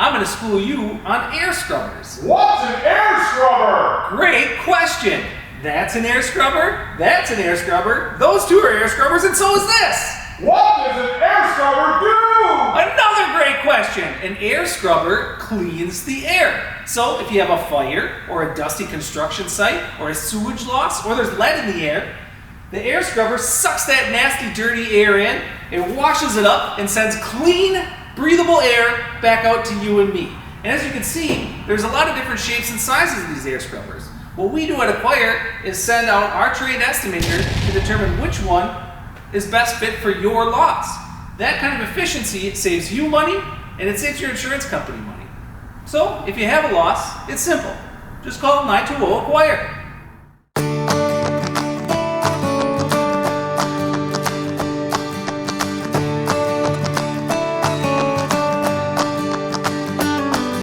I'm going to school you on air scrubbers. What's an air scrubber? Great question. That's an air scrubber, that's an air scrubber, those two are air scrubbers, and so is this. What does an air scrubber do? Another great question. An air scrubber cleans the air. So if you have a fire, or a dusty construction site, or a sewage loss, or there's lead in the air scrubber sucks that nasty, dirty air in, it washes it up, and sends clean, breathable air back out to you and me. And as you can see, there's a lot of different shapes and sizes of these air scrubbers. What we do at Aquire is send out our trained estimator to determine which one is best fit for your loss. That kind of efficiency saves you money and it saves your insurance company money. So if you have a loss, it's simple. Just call 920-AQUIRE.